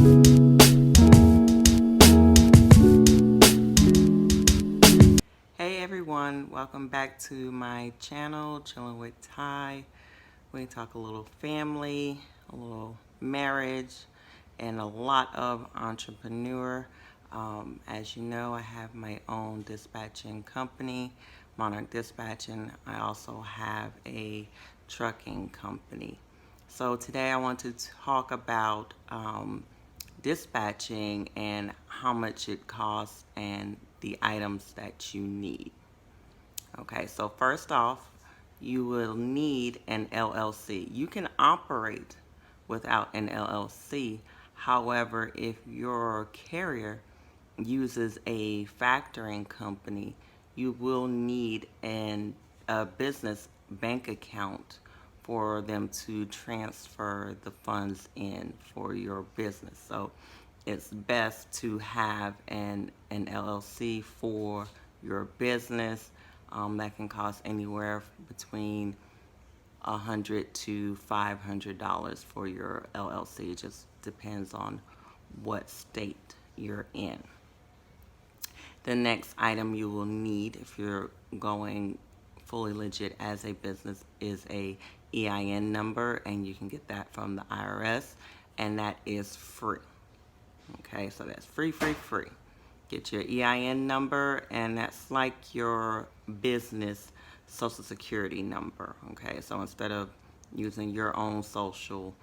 Hey everyone, welcome back to my channel, Chilling with Ty. We talk a little family, a little marriage, and a lot of entrepreneur. As you know, I have my own dispatching company, Monarch Dispatching. I also have a trucking company. So today I want to talk about dispatching and how much it costs and the items that you need. Okay, so first off, you will need an LLC. You can operate without an LLC. However, if your carrier uses a factoring company, you will need a business bank account for them to transfer the funds in for your business. So it's best to have an LLC for your business. That can cost anywhere between $100 to $500 for your LLC. It just depends on what state you're in. The next item you will need if you're going fully legit as a business is a EIN number, and you can get that from the IRS, and that is free. Okay, so that's free. Get your EIN number, and that's like your business social security number. Okay, so instead of using your own social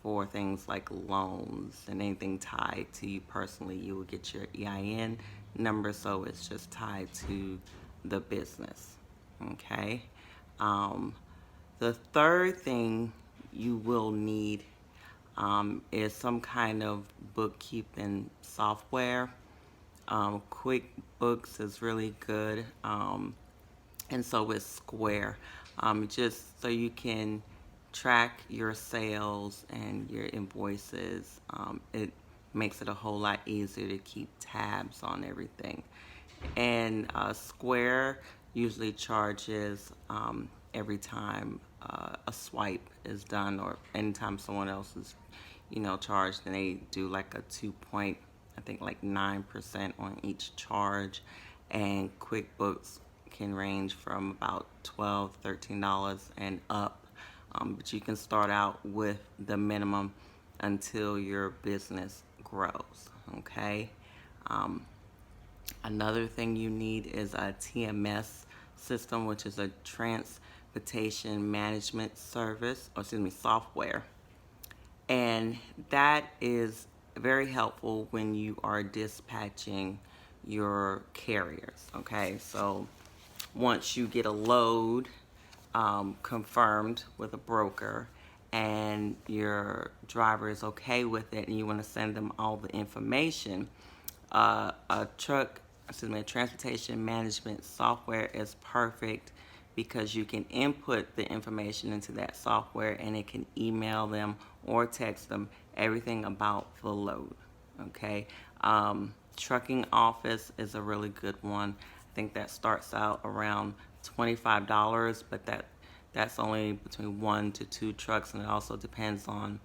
for things like loans and anything tied to you personally, you will get your EIN number, so it's just tied to the business. Okay, the third thing you will need is some kind of bookkeeping software. QuickBooks is really good, and so is Square. Just so you can track your sales and your invoices. It makes it a whole lot easier to keep tabs on everything. And Square usually charges every time a swipe is done, or anytime someone else is, charged, and they do like a 2 point, I think like 9% on each charge. And QuickBooks can range from about $12, $13 and up. But you can start out with the minimum until your business grows. Okay. Another thing you need is a TMS system, which is a transportation management service, or excuse me, software. And that is very helpful when you are dispatching your carriers. Okay, so once you get a load confirmed with a broker, and your driver is okay with it, and you want to send them all the information, a transportation management software is perfect, because you can input the information into that software, and it can email them or text them everything about the load. Okay, Trucking Office is a really good one. I think that starts out around $25, but that's only between 1 to 2 trucks, and it also depends on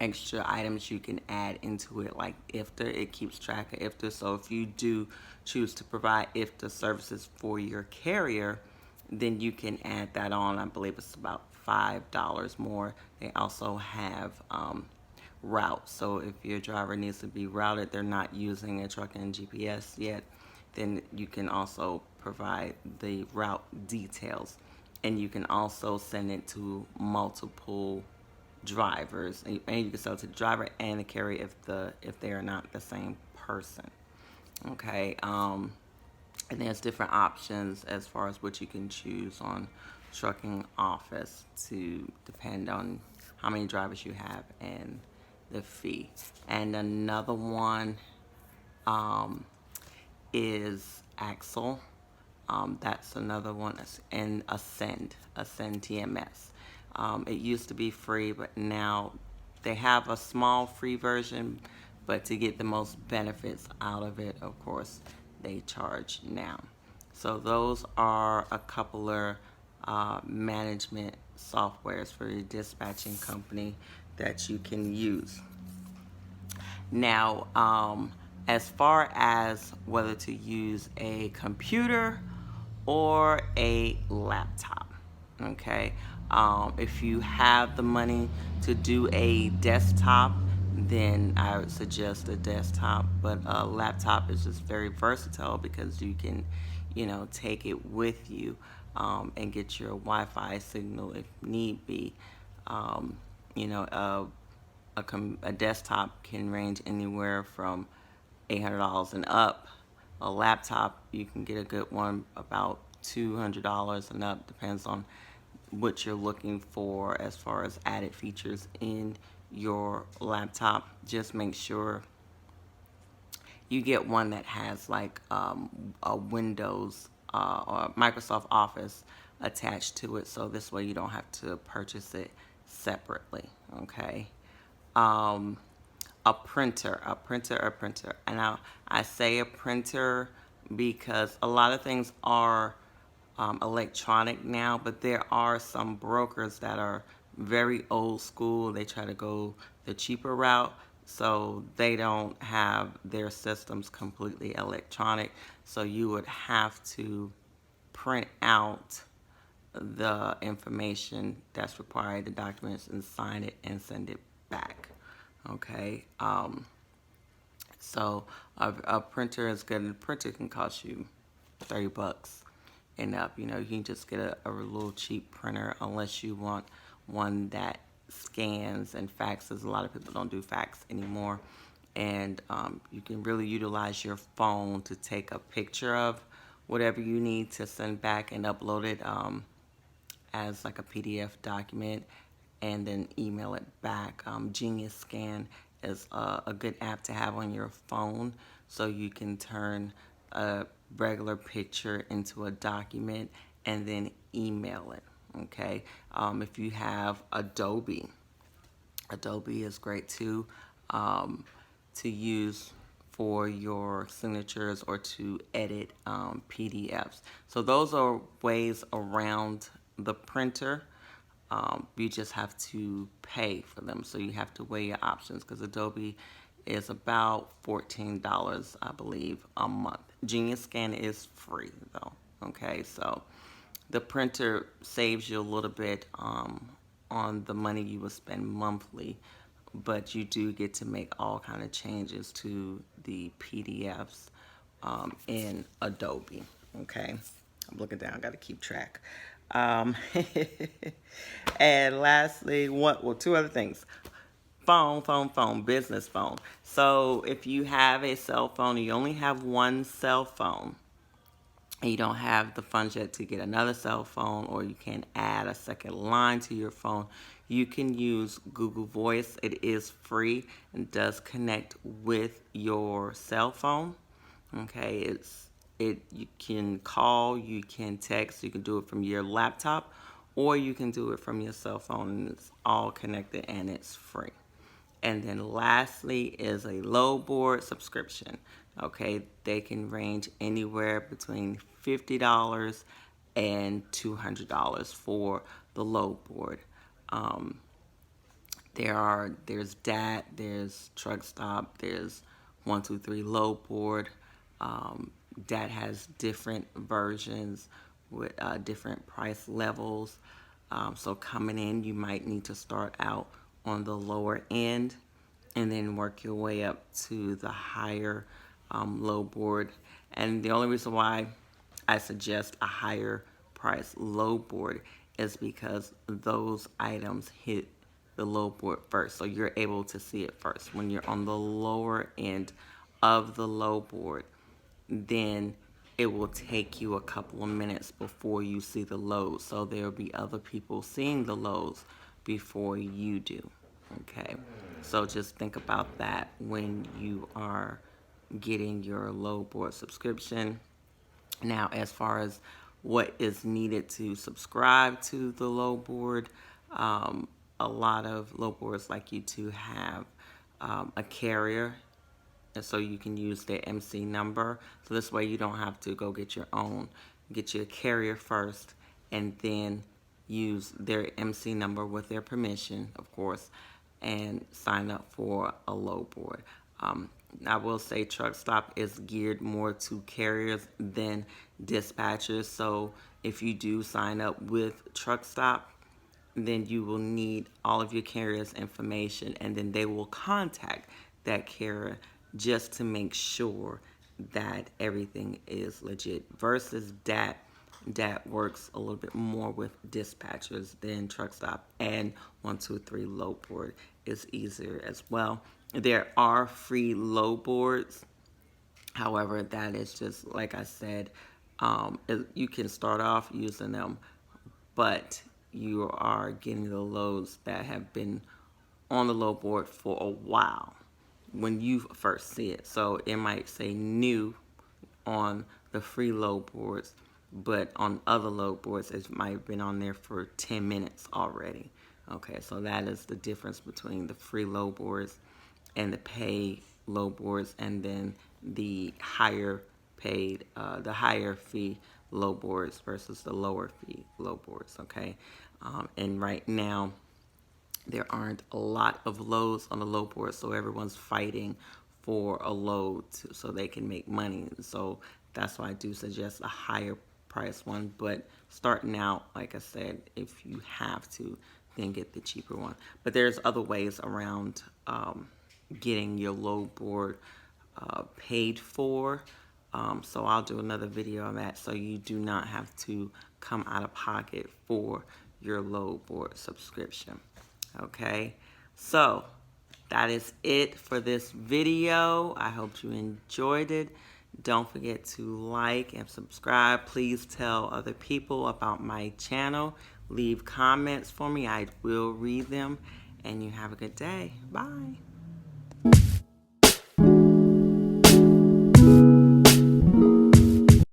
extra items you can add into it, like IFTA. It keeps track of IFTA, so if you do choose to provide IFTA services for your carrier, then you can add that on. I believe it's about $5 more. They also have routes, so if your driver needs to be routed, they're not using a trucking GPS yet, then you can also provide the route details, and you can also send it to multiple drivers, and you can sell it to the driver and the carrier if they are not the same person. Okay, and there's different options as far as what you can choose on Trucking Office, to depend on how many drivers you have and the fee. And another one is Axle. That's another one, and Ascend TMS. It used to be free, but now they have a small free version, but to get the most benefits out of it, of course, they charge now. So those are a couple of management softwares for your dispatching company that you can use. Now, as far as whether to use a computer or a laptop, okay, if you have the money to do a desktop, then I would suggest a desktop. But a laptop is just very versatile because you can, take it with you, and get your Wi-Fi signal if need be. Um, you know, a desktop can range anywhere from $800 and up. A laptop, you can get a good one about $200 and up, depends on what you're looking for as far as added features in your laptop. Just make sure you get one that has like a Windows or Microsoft Office attached to it, so this way you don't have to purchase it separately. Okay. um, a printer. And now I say a printer because a lot of things are electronic now, but there are some brokers that are very old school. They try to go the cheaper route, so they don't have their systems completely electronic. So you would have to print out the information that's required, the documents, and sign it and send it back. Okay. So a printer is good. A printer can cost you $30 and up. You can just get a little cheap printer unless you want one that scans and faxes. A lot of people don't do fax anymore. And you can really utilize your phone to take a picture of whatever you need to send back and upload it as like a PDF document and then email it back. Genius Scan is a good app to have on your phone, so you can turn a regular picture into a document and then email it. Okay. If you have Adobe is great too, to use for your signatures or to edit PDFs. So those are ways around the printer. You just have to pay for them, so you have to weigh your options because Adobe is about $14, I believe, a month. Genius Scan is free though. Okay, so the printer saves you a little bit on the money you would spend monthly, but you do get to make all kind of changes to the PDFs in Adobe. Okay, I'm looking down. Got to keep track. Um, and lastly, two other things. Phone, business phone. So if you have a cell phone, you only have one cell phone, and you don't have the funds yet to get another cell phone, or you can add a second line to your phone, you can use Google Voice. It is free and does connect with your cell phone. Okay, you can call, you can text, you can do it from your laptop, or you can do it from your cell phone, and it's all connected and it's free. And then lastly is a low board subscription. Okay, they can range anywhere between $50 and $200 for the low board. There's DAT, there's Truck Stop, there's 123 low board. DAT has different versions with different price levels. So coming in, you might need to start out on the lower end and then work your way up to the higher low board. And the only reason why I suggest a higher price low board is because those items hit the low board first. So you're able to see it first. When you're on the lower end of the low board, then it will take you a couple of minutes before you see the lows. So there'll be other people seeing the lows before you do. Okay, so just think about that when you are getting your low board subscription. Now, as far as what is needed to subscribe to the low board, a lot of low boards like you to have a carrier, and so you can use their MC number. So this way you don't have to go get your own. Get your carrier first, and then use their MC number with their permission, of course, and sign up for a low board. I will say Truck Stop is geared more to carriers than dispatchers. So if you do sign up with Truck Stop, then you will need all of your carrier's information, and then they will contact that carrier just to make sure that everything is legit. Versus that works a little bit more with dispatchers than Truck Stop, and 123 Load Board is easier as well. There are free load boards. However, that is just like I said, you can start off using them, but you are getting the loads that have been on the load board for a while when you first see it. So it might say new on the free load boards, but on other load boards, it might have been on there for 10 minutes already. Okay, so that is the difference between the free load boards and the pay load boards, and then the higher paid, the higher fee load boards versus the lower fee load boards. Okay, and right now there aren't a lot of loads on the load board, so everyone's fighting for a load so they can make money. So that's why I do suggest a higher price one. But starting out, like I said, if you have to, then get the cheaper one. But there's other ways around getting your load board paid for. So I'll do another video on that, so you do not have to come out of pocket for your load board subscription. Okay, so that is it for this video. I hope you enjoyed it. Don't forget to like and subscribe. Please tell other people about my channel. Leave comments for me. I will read them. And you have a good day. Bye.